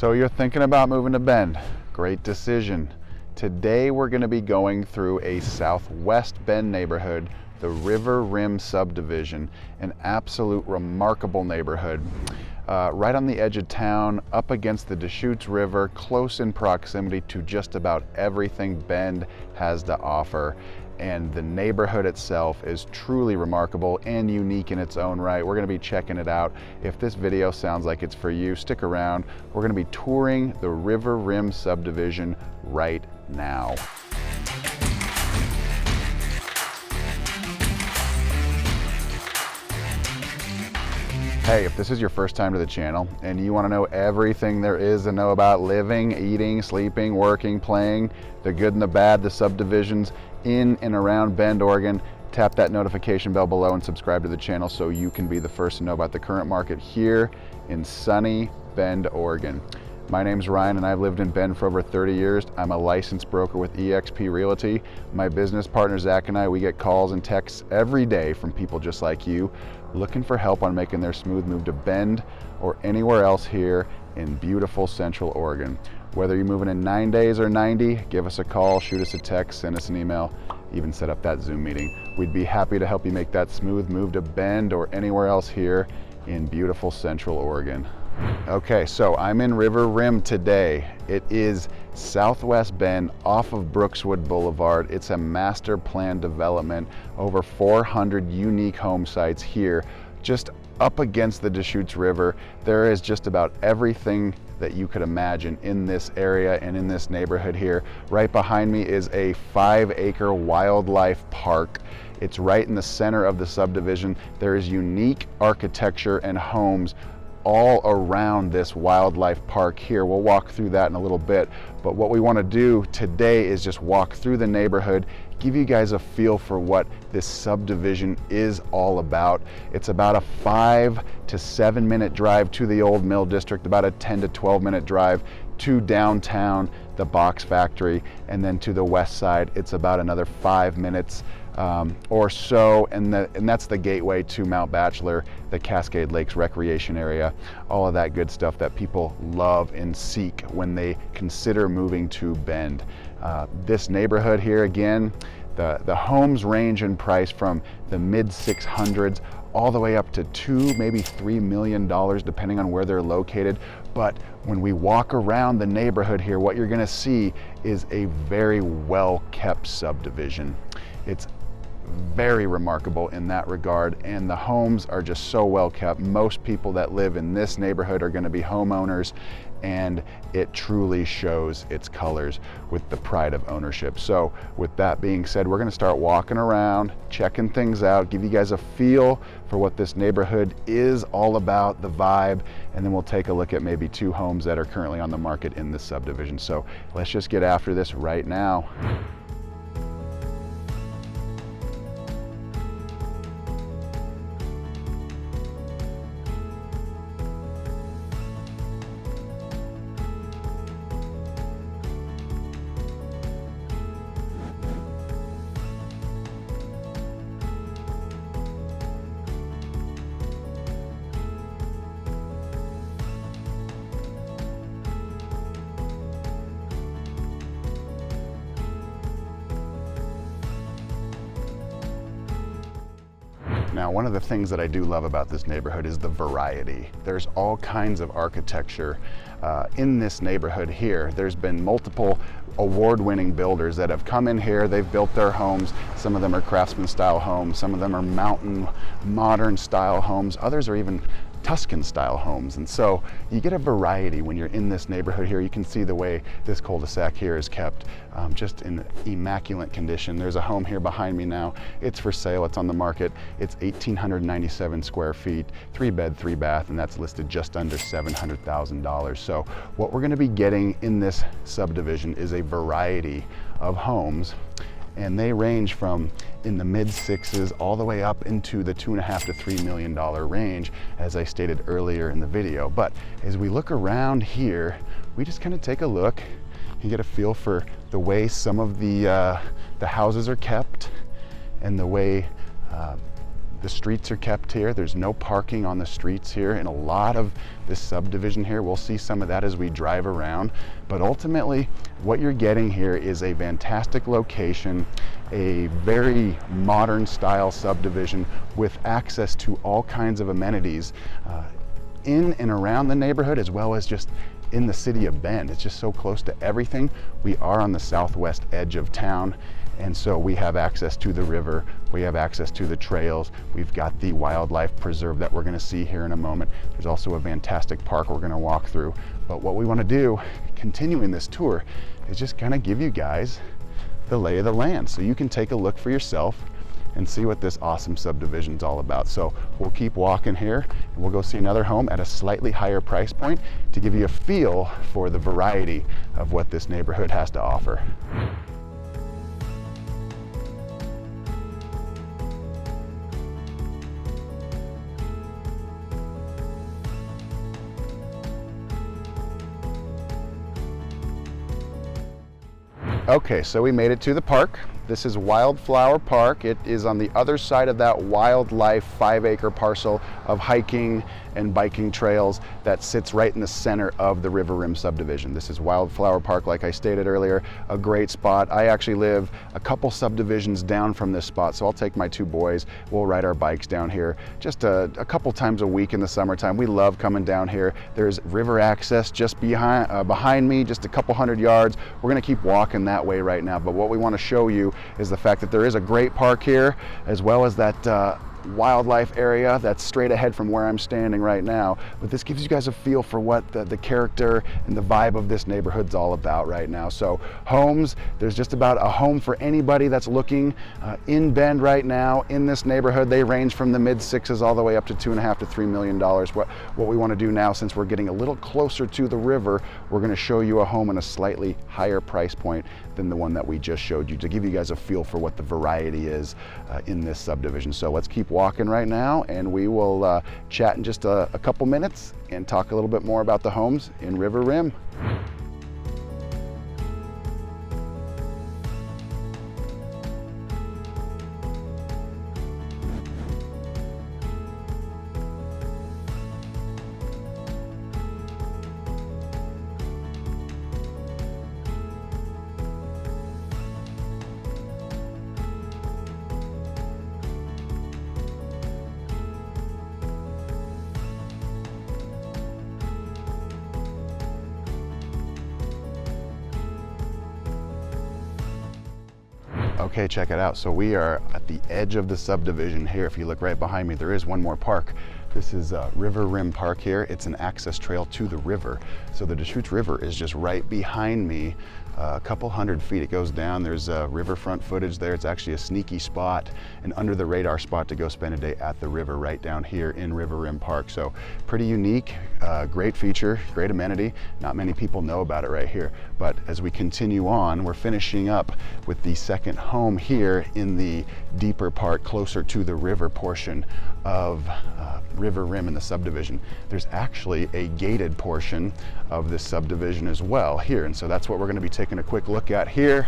So you're thinking about moving to Bend. Great decision. Today we're going to be going through a southwest Bend neighborhood, the River Rim subdivision, an absolute remarkable neighborhood. Right on the edge of town, up against the Deschutes River, close in proximity to just about everything Bend has to offer. And the neighborhood itself is truly remarkable and unique in its own right. We're going to be checking it out. If this video sounds like it's for you, stick around. We're going to be touring the River Rim subdivision right now. Hey, if this is your first time to the channel and you want to know everything there is to know about living, eating, sleeping, working, playing, the good and the bad, the subdivisions in and around Bend, Oregon, tap that notification bell below and subscribe to the channel so you can be the first to know about the current market here in sunny Bend, Oregon. My name's Ryan and I've lived in Bend for over 30 years. I'm a licensed broker with eXp Realty. My business partner Zach and I, we get calls and texts every day from people just like you looking for help on making their smooth move to Bend or anywhere else here in beautiful Central Oregon. Whether you're moving in 9 days or 90, give us a call, shoot us a text, send us an email, even set up that Zoom meeting. We'd be happy to help you make that smooth move to Bend or anywhere else here in beautiful Central Oregon. Okay, so I'm in River Rim today. It is Southwest Bend off of Brookswood Boulevard. It's a master plan development, over 400 unique home sites here, just up against the Deschutes River. There is just about everything that you could imagine in this area and in this neighborhood here. Right behind me is a 5-acre wildlife park. It's right in the center of the subdivision. There is unique architecture and homes all around this wildlife park here. We'll walk through that in a little bit, but what we want to do today is just walk through the neighborhood, give you guys a feel for what this subdivision is all about. It's about a 5 to 7 minute drive to the old mill district, about a 10 to 12 minute drive to downtown, the box factory, and then to the west side it's about another 5 minutes or so, and that's the gateway to Mount Bachelor, the Cascade Lakes recreation area, all of that good stuff that people love and seek when they consider moving to Bend. This neighborhood here, again, the homes range in price from the mid 600s all the way up to $2, maybe $3 million, depending on where they're located. But when we walk around the neighborhood here, what you're gonna see is a very well-kept subdivision. It's very remarkable in that regard, and the homes are just so well kept. Most people that live in this neighborhood are going to be homeowners, and it truly shows its colors with the pride of ownership. So with that being said, we're going to start walking around, checking things out, give you guys a feel for what this neighborhood is all about, the vibe, and then we'll take a look at maybe 2 homes that are currently on the market in this subdivision. So let's just get after this right now. Now, one of the things that I do love about this neighborhood is the variety. There's all kinds of architecture in this neighborhood here. There's been multiple award-winning builders that have come in here. They've built their homes. Some of them are craftsman style homes. Some of them are mountain modern style homes. Others are even Tuscan style homes. And so you get a variety when you're in this neighborhood here. You can see the way this cul-de-sac here is kept just in immaculate condition. There's a home here behind me now. It's for sale, it's on the market. It's 1,897 square feet, 3-bed, 3-bath, and that's listed just under $700,000. So what we're gonna be getting in this subdivision is a variety of homes, and they range from in the mid 6s all the way up into the $2.5 to $3 million range, as I stated earlier in the video. But as we look around here, we just kind of take a look and get a feel for the way some of the houses are kept and the way The streets are kept here. There's no parking on the streets here. In a lot of this subdivision here, we'll see some of that as we drive around. But ultimately, what you're getting here is a fantastic location, a very modern style subdivision with access to all kinds of amenities in and around the neighborhood, as well as just in the city of Bend. It's just so close to everything. We are on the southwest edge of town, and so we have access to the river, we have access to the trails, we've got the wildlife preserve that we're going to see here in a moment. There's also a fantastic park we're going to walk through. But what we want to do, continuing this tour, is just kind of give you guys the lay of the land so you can take a look for yourself and see what this awesome subdivision is all about. So we'll keep walking here and we'll go see another home at a slightly higher price point to give you a feel for the variety of what this neighborhood has to offer. Okay, so we made it to the park. This is Wildflower Park. It is on the other side of that wildlife 5-acre parcel of hiking and biking trails that sits right in the center of the River Rim subdivision. This is Wildflower Park, like I stated earlier, a great spot. I actually live a couple subdivisions down from this spot, so I'll take my 2 boys. We'll ride our bikes down here just a couple times a week in the summertime. We love coming down here. There's river access just behind me, just a couple hundred yards. We're gonna keep walking that way right now, but what we want to show you is the fact that there is a great park here, as well as that wildlife area that's straight ahead from where I'm standing right now. But this gives you guys a feel for what the character and the vibe of this neighborhood's all about right now. So homes, there's just about a home for anybody that's looking in Bend right now in this neighborhood. They range from the mid-6s all the way up to $2.5 to $3 million. What we want to do now, since we're getting a little closer to the river, we're going to show you a home in a slightly higher price point than the one that we just showed you, to give you guys a feel for what the variety is in this subdivision. So let's keep walking right now, and we will chat in just a couple minutes and talk a little bit more about the homes in River Rim. Okay, check it out. So we are at the edge of the subdivision here. If you look right behind me, there is one more park. This is River Rim Park here. It's an access trail to the river. So the Deschutes River is just right behind me, a couple hundred feet. It goes down. There's riverfront footage there. It's actually a sneaky spot, an under the radar spot to go spend a day at the river right down here in River Rim Park. So pretty unique, great feature, great amenity. Not many people know about it right here. But as we continue on, we're finishing up with the second home here in the deeper part, closer to the river portion of River Rim in the subdivision. There's actually a gated portion of this subdivision as well here, and so that's what we're going to be taking a quick look at here.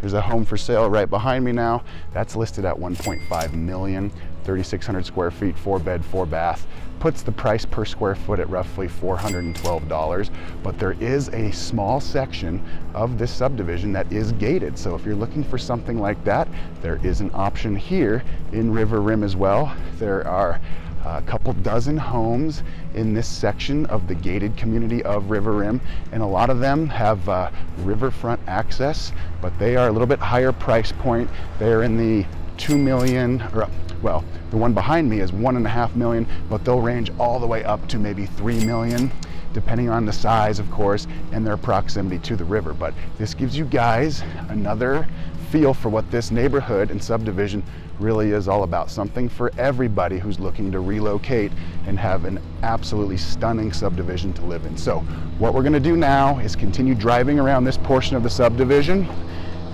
There's a home for sale right behind me now. That's listed at $1.5 million, 3,600 square feet, 4-bed, 4-bath. Puts the price per square foot at roughly $412, but there is a small section of this subdivision that is gated. So if you're looking for something like that, there is an option here in River Rim as well. There are a couple dozen homes in this section of the gated community of River Rim, and a lot of them have riverfront access, but they are a little bit higher price point. They're in the 2 million, or well, the one behind me is 1.5 million, but they'll range all the way up to maybe 3 million, depending on the size, of course, and their proximity to the river. But this gives you guys another feel for what this neighborhood and subdivision really is all about. Something for everybody who's looking to relocate and have an absolutely stunning subdivision to live in. So what we're going to do now is continue driving around this portion of the subdivision,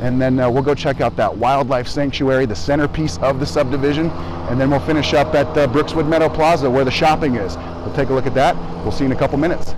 and then we'll go check out that wildlife sanctuary, the centerpiece of the subdivision, and then we'll finish up at Brookswood Meadow Plaza where the shopping is. We'll take a look at that. We'll see you in a couple minutes.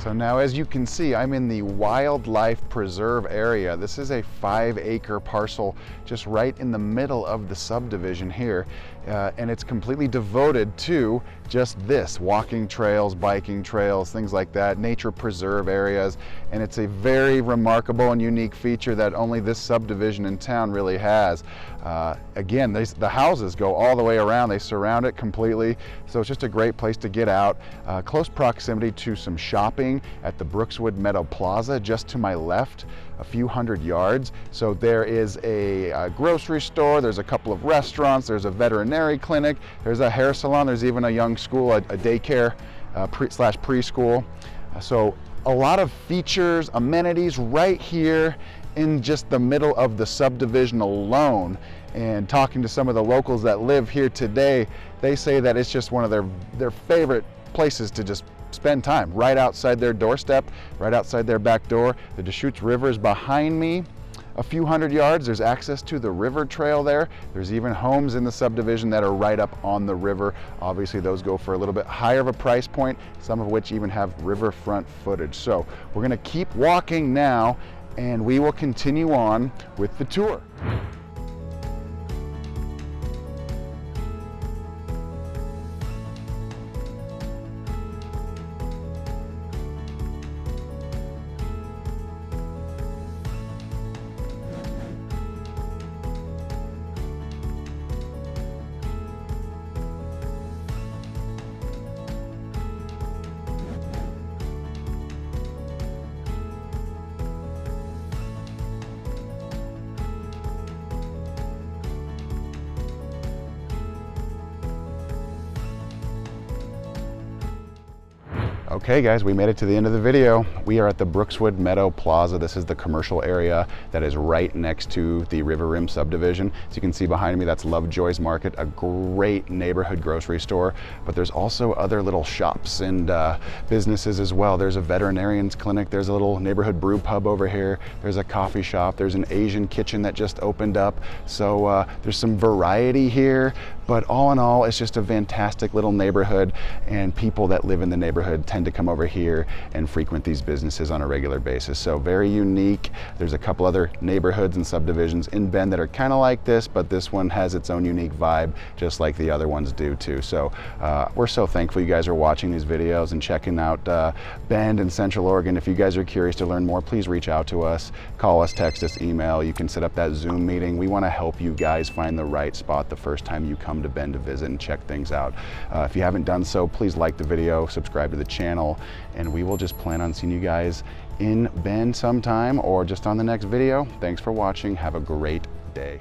So now, as you can see, I'm in the wildlife preserve area. This is a 5-acre parcel just right in the middle of the subdivision here. And it's completely devoted to just this, walking trails, biking trails, things like that, nature preserve areas. And it's a very remarkable and unique feature that only this subdivision in town really has. Again, the houses go all the way around, they surround it completely. So it's just a great place to get out. Close proximity to some shopping at the Brookswood Meadow Plaza, just to my left, a few hundred yards. So there is a grocery store, there's a couple of restaurants, there's a veterinary clinic, there's a hair salon, there's even a young school, a daycare slash preschool. So a lot of features, amenities right here in just the middle of the subdivision alone. And talking to some of the locals that live here today, they say that it's just one of their favorite places to just spend time, right outside their doorstep, right outside their back door. The Deschutes River is behind me a few hundred yards. There's access to the river trail there. There's even homes in the subdivision that are right up on the river. Obviously those go for a little bit higher of a price point, some of which even have riverfront footage. So we're gonna keep walking now and we will continue on with the tour. Okay guys, we made it to the end of the video. We are at the Brookswood Meadow Plaza. This is the commercial area that is right next to the River Rim subdivision. As you can see behind me, that's Lovejoy's Market, a great neighborhood grocery store, but there's also other little shops and businesses as well. There's a veterinarian's clinic, there's a little neighborhood brew pub over here, there's a coffee shop, there's an Asian kitchen that just opened up. So there's some variety here, but all in all, it's just a fantastic little neighborhood, and people that live in the neighborhood tend to come over here and frequent these businesses on a regular basis. So very unique. There's a couple other neighborhoods and subdivisions in Bend that are kind of like this, but this one has its own unique vibe, just like the other ones do too. So we're so thankful you guys are watching these videos and checking out Bend and Central Oregon. If you guys are curious to learn more, please reach out to us, call us, text us, email. You can set up that Zoom meeting. We want to help you guys find the right spot the first time you come to Bend to visit and check things out. If you haven't done so, please like the video, subscribe to the channel, and we will just plan on seeing you guys in Bend sometime or just on the next video. Thanks for watching. Have a great day.